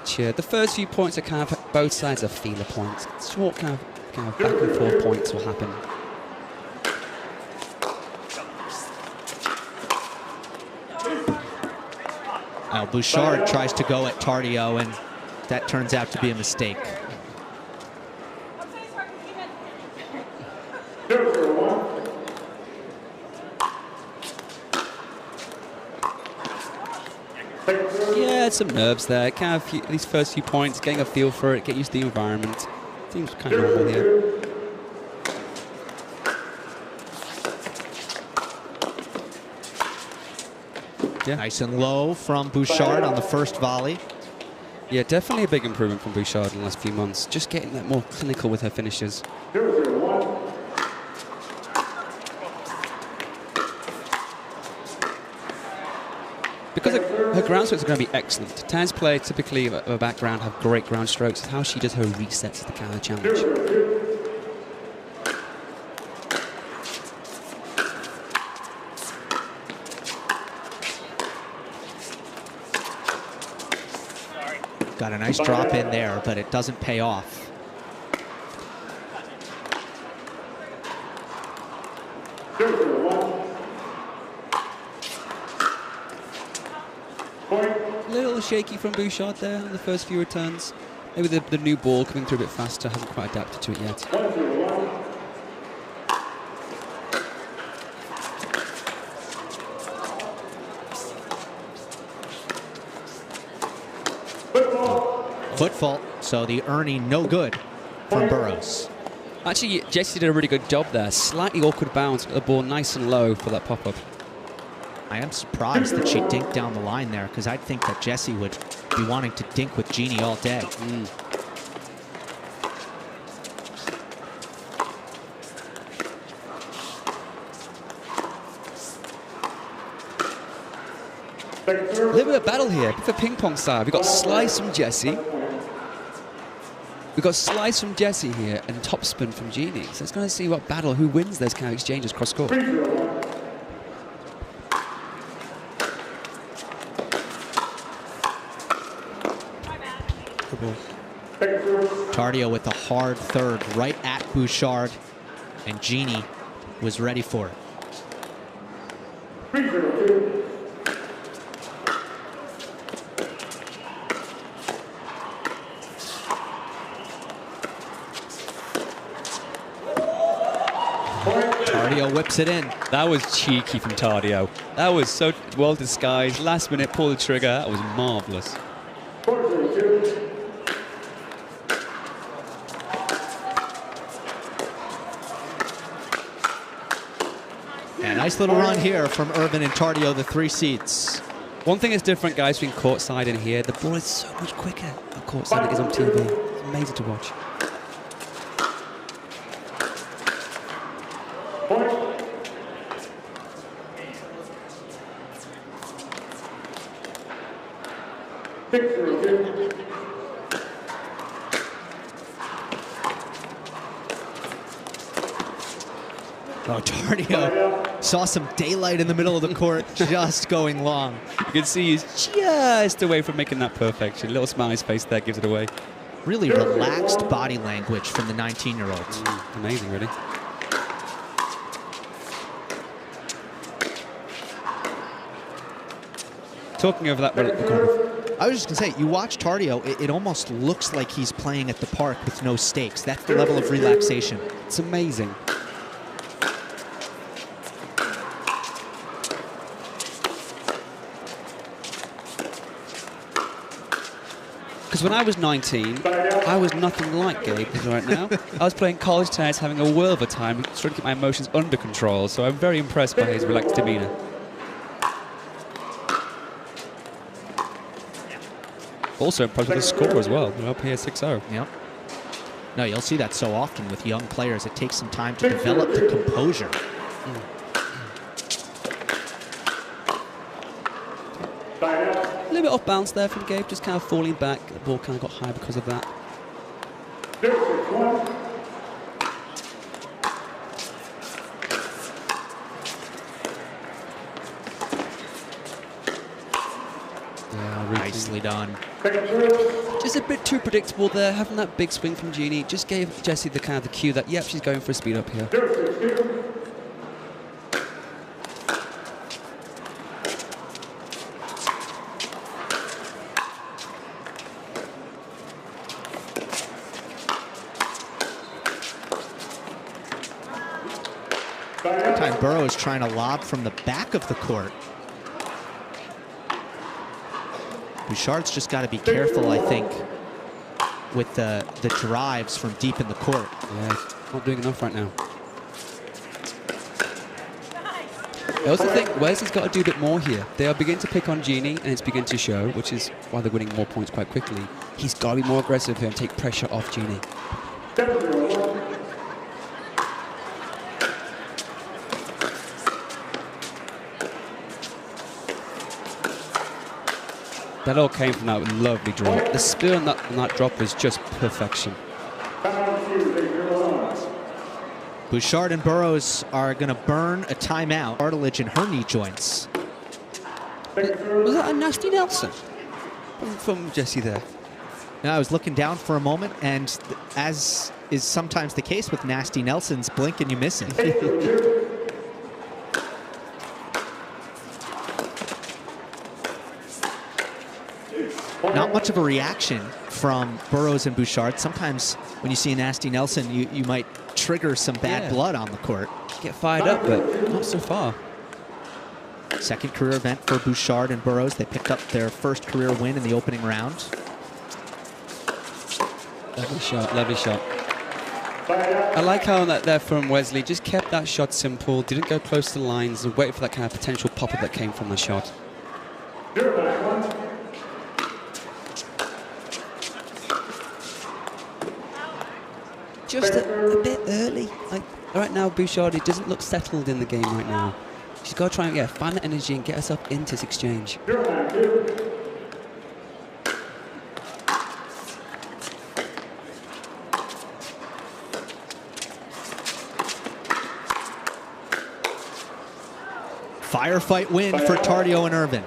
match here. The first few points are kind of both sides are feeler points. Short kind of back and forth points will happen. Now Bouchard tries to go at Tardio, and that turns out to be a mistake. Yeah, some nerves there. Kind of these first few points, getting a feel for it, get used to the environment. Seems kind of normal here. Yeah. Nice and low from Bouchard on the first volley. Yeah, definitely a big improvement from Bouchard in the last few months. Just getting that more clinical with her finishes. Because her ground strokes are going to be excellent. Tennis players typically of a background have great ground strokes. How she does her resets is the kind of challenge. Got a nice drop in there, but it doesn't pay off. A little shaky from Bouchard there on the first few returns. Maybe the new ball coming through a bit faster, hasn't quite adapted to it yet. Foot fault, so the earning no good from Burrows. Actually, Jessie did a really good job there. Slightly awkward bounce, but the ball nice and low for that pop-up. I am surprised that she dinked down the line there, because I'd think that Jessie would be wanting to dink with Jeannie all day. A little bit of battle here for ping pong side. We've got slice from Jessie. We've got slice from Jessie here and topspin from Jeannie. So it's going to see what battle, who wins those kind of exchanges cross court. Tardio with the hard third right at Bouchard, and Jeannie was ready for it. Tardio whips it in. That was cheeky from Tardio. That was so well disguised. Last minute, pull the trigger. That was marvelous. And nice little run here from Irvine and Tardio, the 3 seats. One thing is different, guys, between courtside and here. The ball is so much quicker at courtside than it is on TV. It's amazing to watch. Oh, Tardio saw some daylight in the middle of the court, just going long. You can see he's just away from making that perfection. A little smile on his face there gives it away. Really relaxed body language from the 19-year-old. Amazing, really. Talking over that record. I was just going to say, you watch Tardio, it almost looks like he's playing at the park with no stakes. That's the level of relaxation. It's amazing. Because when I was 19, I was nothing like Gabe is right now. I was playing college tennis, having a whirl of a time, trying to keep my emotions under control. So I'm very impressed by his relaxed demeanor. Also impressed with the score as well. We're up here 6-0. Yep. No, you'll see that so often with young players. It takes some time to develop the composure. A little bit off balance there from Gabe, just kind of falling back. The ball kind of got high because of that. Yeah, nicely done. Just a bit too predictable there, having that big swing from Jeannie. Just gave Jessie the kind of the cue that, yep, she's going for a speed up here. Time Burrows trying to lob from the back of the court. Bouchard's just got to be careful, I think, with the drives from deep in the court. Yeah, not doing enough right now. I also think Wesley's got to do a bit more here. They are beginning to pick on Jeannie, and it's beginning to show, which is why they're winning more points quite quickly. He's got to be more aggressive here and take pressure off Jeannie. That all came from that lovely drop. The spin on that drop was just perfection. Bouchard and Burrows are going to burn a timeout. Cartilage in her knee joints. Was that a nasty Nelson from Jessie there? Now, I was looking down for a moment, and as is sometimes the case with nasty Nelsons, blink and you miss it. Not much of a reaction from Burrows and Bouchard. Sometimes when you see a nasty Nelson, you might trigger some bad blood on the court. Get fired up, but not so far. Second career event for Bouchard and Burrows. They picked up their first career win in the opening round. Lovely shot, lovely shot. I like how that there from Wesley just kept that shot simple, didn't go close to the lines, and waited for that kind of potential pop-up that came from the shot. Just a bit early. Like right now, Bouchard, it doesn't look settled in the game right now. She's got to try and find that energy and get herself into this exchange. Firefight win for Tardio and Irvine.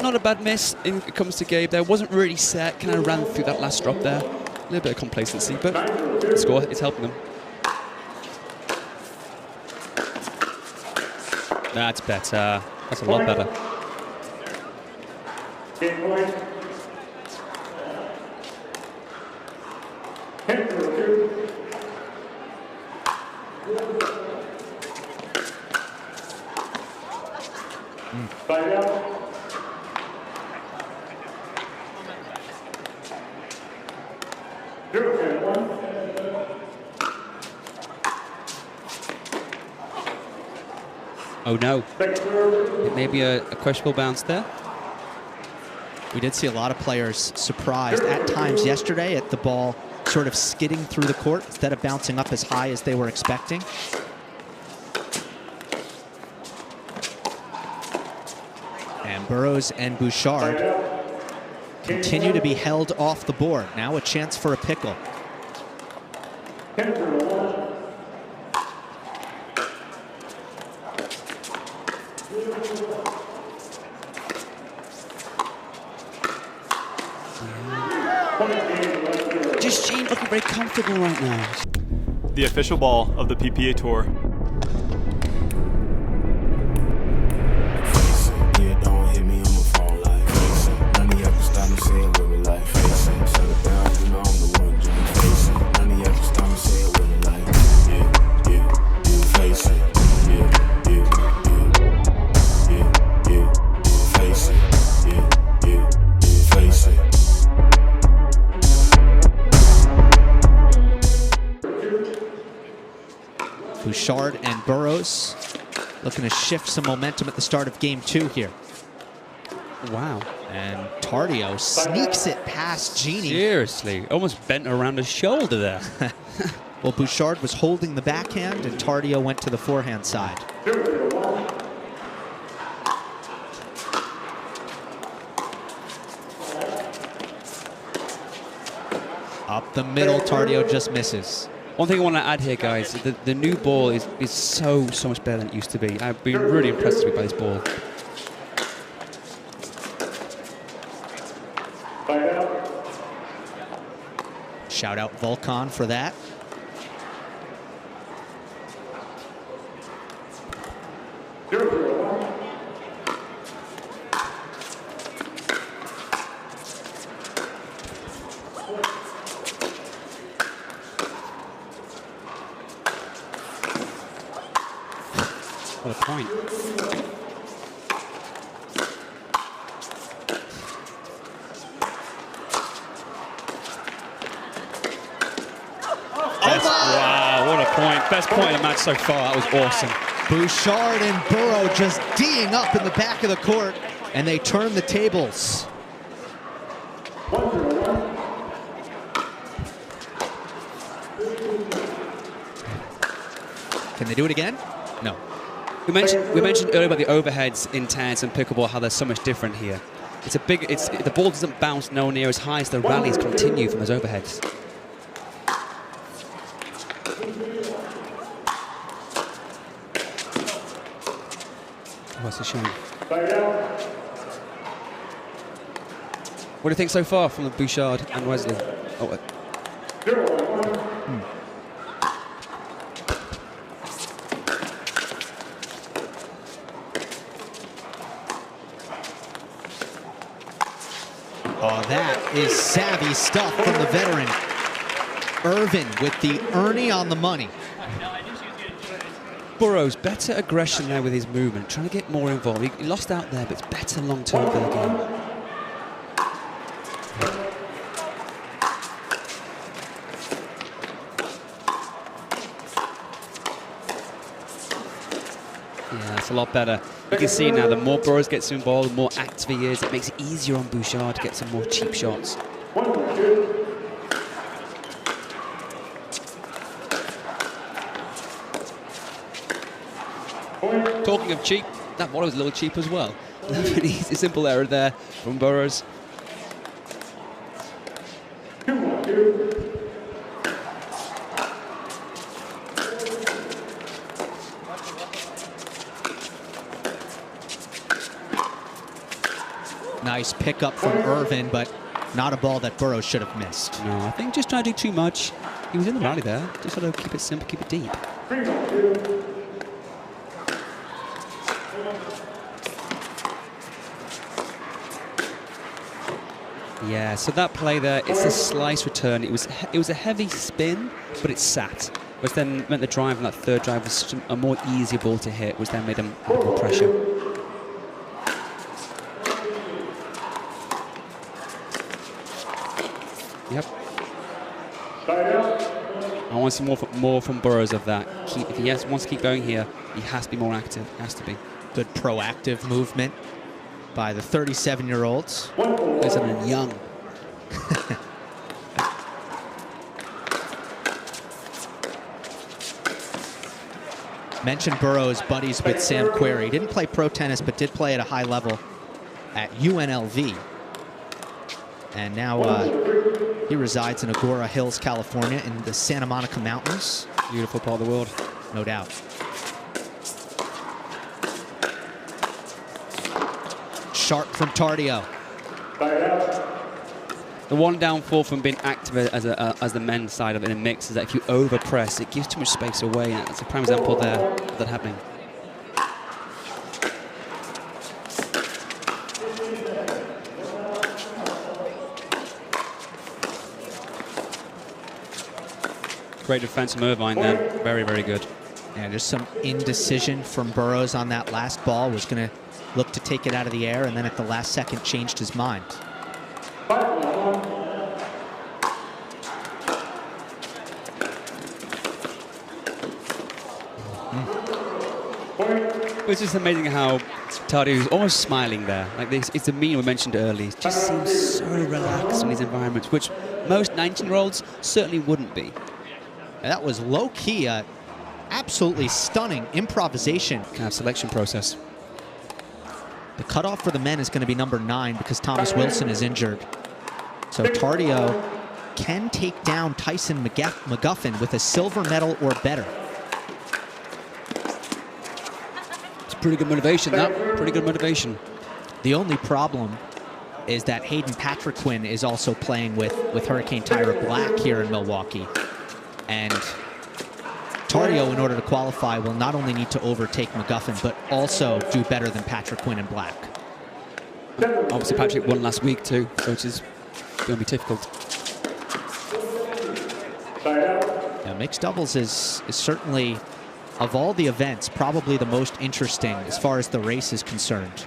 Not a bad miss when it comes to Gabe there. Wasn't really set, kind of ran through that last drop there. A little bit of complacency, but the score is helping them. That's better. That's a lot better. Oh no, it may be a questionable bounce there. We did see a lot of players surprised at times yesterday at the ball sort of skidding through the court instead of bouncing up as high as they were expecting. And Burrows and Bouchard continue to be held off the board. Now a chance for a pickle. Just Jean looking very comfortable right now. The official ball of the PPA Tour. Bouchard and Burrows looking to shift some momentum at the start of game 2 here. Wow. And Tardio sneaks it past Jeannie. Seriously, almost bent around his shoulder there. Well, Bouchard was holding the backhand and Tardio went to the forehand side. Up the middle, Tardio just misses. One thing I want to add here, guys, the new ball is so much better than it used to be. I've been really impressed by this ball. Shout out Vulcan for that. What a point. Wow, what a point. Best point of the match so far. That was awesome. Bouchard and Burrows just D'ing up in the back of the court, and they turn the tables. Can they do it again? No. We mentioned earlier about the overheads in tennis and pickleball, how they're so much different here. The ball doesn't bounce nowhere near as high as the rallies continue from those overheads. What's a shame. What do you think so far from the Bouchard and Wesley? Oh, Oh, that is savvy stuff from the veteran. Irvine with the Ernie on the money. Burrows, better aggression there with his movement, trying to get more involved. He lost out there, but it's better long-term for the game. Yeah, it's a lot better. You can see now, the more Burrows gets involved, the more active he is. It makes it easier on Bouchard to get some more cheap shots. Talking of cheap, that volley was a little cheap as well. A simple error there from Burrows. Nice pickup from Irvine, but not a ball that Burrows should have missed. No, I think just trying to do too much. He was in the rally there. Just sort of keep it simple, keep it deep. Yeah, so that play there, it's a slice return. It was a heavy spin, but it sat, which then meant the drive on that third drive was a more easy ball to hit, which then made him have more pressure. Yep. I want to see more from Burrows of that. If he wants to keep going here, he has to be more active. Has to be. Good proactive movement by the 37-year-olds. There's a young. Mentioned Burrows buddies with Sam Querrey. Didn't play pro tennis, but did play at a high level at UNLV. And now he resides in Agoura Hills, California, in the Santa Monica Mountains. Beautiful part of the world. No doubt. Sharp from Tardio. The one downfall from being active as the men's side of it in a mix is that if you overpress, it gives too much space away. And that's a prime example there of that happening. Great defense from Irvine then. Very, very good. Yeah, just some indecision from Burrows on that last ball. Was going to look to take it out of the air, and then at the last second changed his mind. It's just amazing how Tardio is almost smiling there. Like this, it's the mean we mentioned earlier. It just seems so relaxed in these environments, which most 19-year-olds certainly wouldn't be. And that was low-key, absolutely stunning improvisation. Kind of selection process. The cutoff for the men is going to be number 9 because Thomas Wilson is injured. So Tardio can take down Tyson McGuffin with a silver medal or better. It's pretty good motivation, that. Pretty good motivation. The only problem is that Hayden Patriquin is also playing with Hurricane Tyra Black here in Milwaukee. And Tardio, in order to qualify, will not only need to overtake McGuffin, but also do better than Patriquin and Black. Obviously, Patrick won last week too, so it is going to be difficult. Yeah, mixed doubles is certainly, of all the events, probably the most interesting as far as the race is concerned.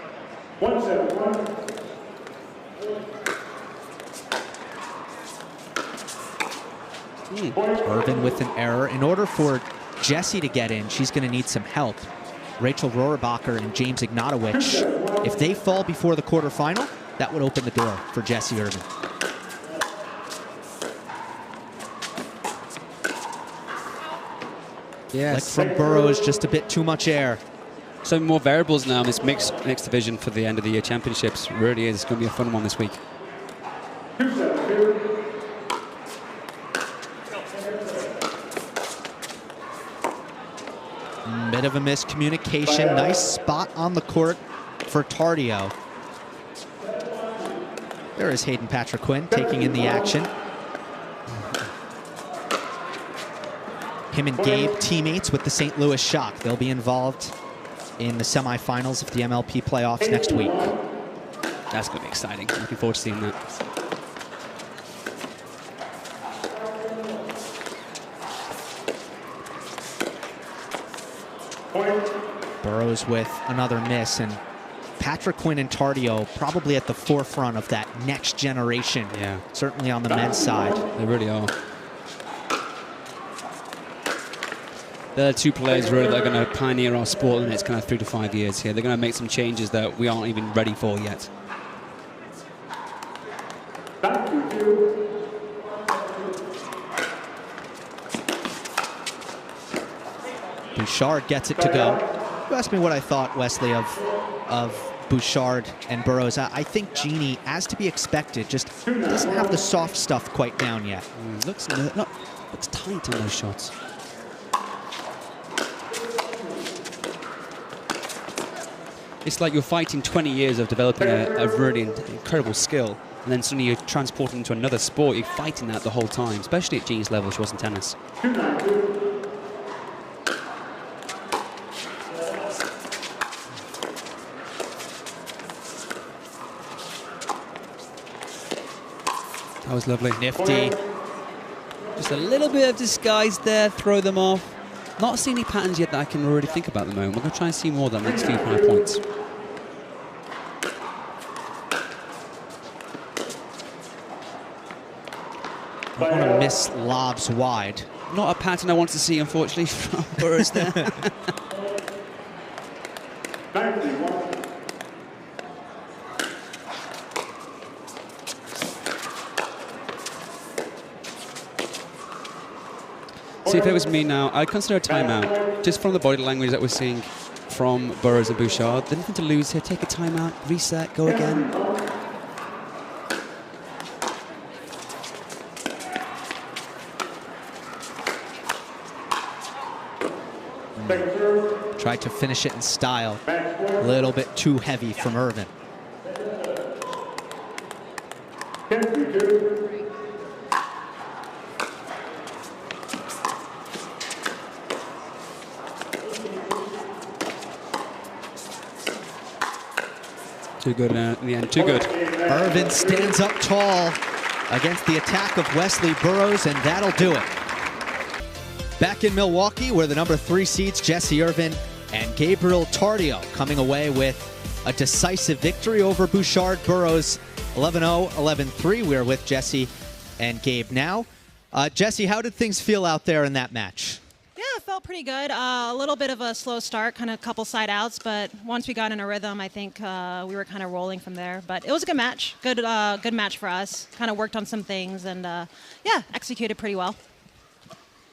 Irvine with an error. In order for Jessie to get in, she's going to need some help. Rachel Rohrabacher and James Ignatowicz, if they fall before the quarterfinal, that would open the door for Jessie Irvine. Yes. Like from Burrows, just a bit too much air. So more variables now in this mixed division for the end of the year championships. Really is going to be a fun one this week. Bit of a miscommunication. Nice spot on the court for Tardio. There is Hayden Patriquin taking in the action. Him and Gabe, teammates with the St. Louis Shock. They'll be involved in the semifinals of the MLP playoffs next week. That's going to be exciting. Looking forward to seeing that. Burrows with another miss, and Patriquin and Tardio probably at the forefront of that next generation. Yeah. Certainly on the men's side. They really are. They're two players really that are going to pioneer our sport in the next kind of 3 to 5 years here. They're going to make some changes that we aren't even ready for yet. Bouchard gets it to go. You asked me what I thought, Wesley, of Bouchard and Burrows. I think Jeannie, as to be expected, just doesn't have the soft stuff quite down yet. Looks tight on those shots. It's like you're fighting 20 years of developing a really incredible skill, and then suddenly you're transporting into another sport. You're fighting that the whole time, especially at Jeannie's level. She was in tennis. That was lovely. Nifty. Just a little bit of disguise there, throw them off. Not seeing any patterns yet that I can already think about at the moment. We're going to try and see more of the next few 5 points. Don't want to miss lobs wide. Not a pattern I want to see, unfortunately, from Burrows there. See, if it was me now, I'd consider a timeout. Just from the body language that we're seeing from Burrows and Bouchard. There's nothing to lose here. Take a timeout, reset, go again. Tried to finish it in style. A little bit too heavy from Irvine. Too good in the end, too good. Irvine stands up tall against the attack of Wesley Burrows, and that'll do it. Back in Milwaukee, where the number 3 seeds, Jessie Irvine and Gabriel Tardio, coming away with a decisive victory over Bouchard. Burrows 11-0, 11-3. We're with Jessie and Gabe now. Jessie, how did things feel out there in that match? Yeah, it felt pretty good. A little bit of a slow start, kind of a couple side outs, but once we got in a rhythm, I think we were kind of rolling from there. But it was a good match. Good match for us. Kind of worked on some things and, yeah, executed pretty well.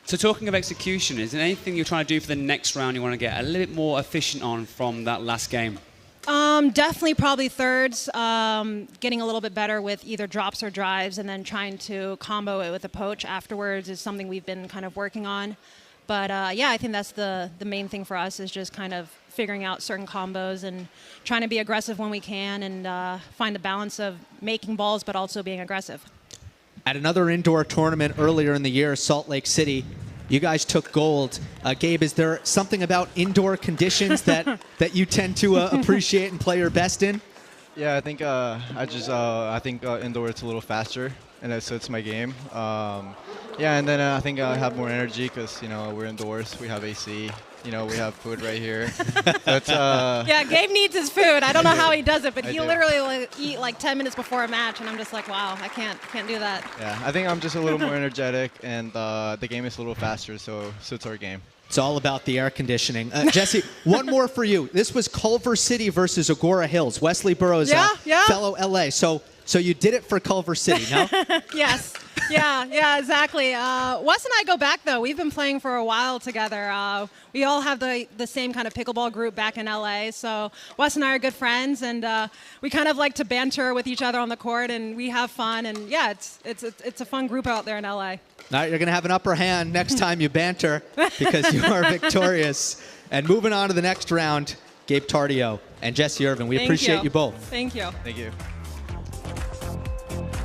So talking of execution, is there anything you're trying to do for the next round you want to get a little bit more efficient on from that last game? Definitely probably thirds. Getting a little bit better with either drops or drives, and then trying to combo it with a poach afterwards is something we've been kind of working on. But yeah, I think that's the main thing for us, is just kind of figuring out certain combos and trying to be aggressive when we can, and find the balance of making balls but also being aggressive. At another indoor tournament earlier in the year, Salt Lake City, you guys took gold. Gabe, is there something about indoor conditions that you tend to appreciate and play your best in? Yeah, I think I think indoor it's a little faster, and that suits my game. Yeah, and then I think I have more energy because we're indoors. We have AC. We have food right here. But yeah, Gabe needs his food. I don't know how he does it, but he do. literally eat like 10 minutes before a match, and I'm just like, wow, I can't do that. Yeah, I think I'm just a little more energetic, and the game is a little faster, so suits our game. It's all about the air conditioning. Jesse, one more for you. This was Culver City versus Agora Hills. Wesley Burrows, fellow LA. So you did it for Culver City, no? Yes. Yeah, exactly. Wes and I go back, though. We've been playing for a while together. We all have the same kind of pickleball group back in LA. So Wes and I are good friends, and we kind of like to banter with each other on the court, and we have fun. And yeah, it's a fun group out there in LA. All right, you're going to have an upper hand next time you banter because you are victorious. And moving on to the next round, Gabe Tardio and Jesse Irvine. We appreciate you both. Thank you. Thank you.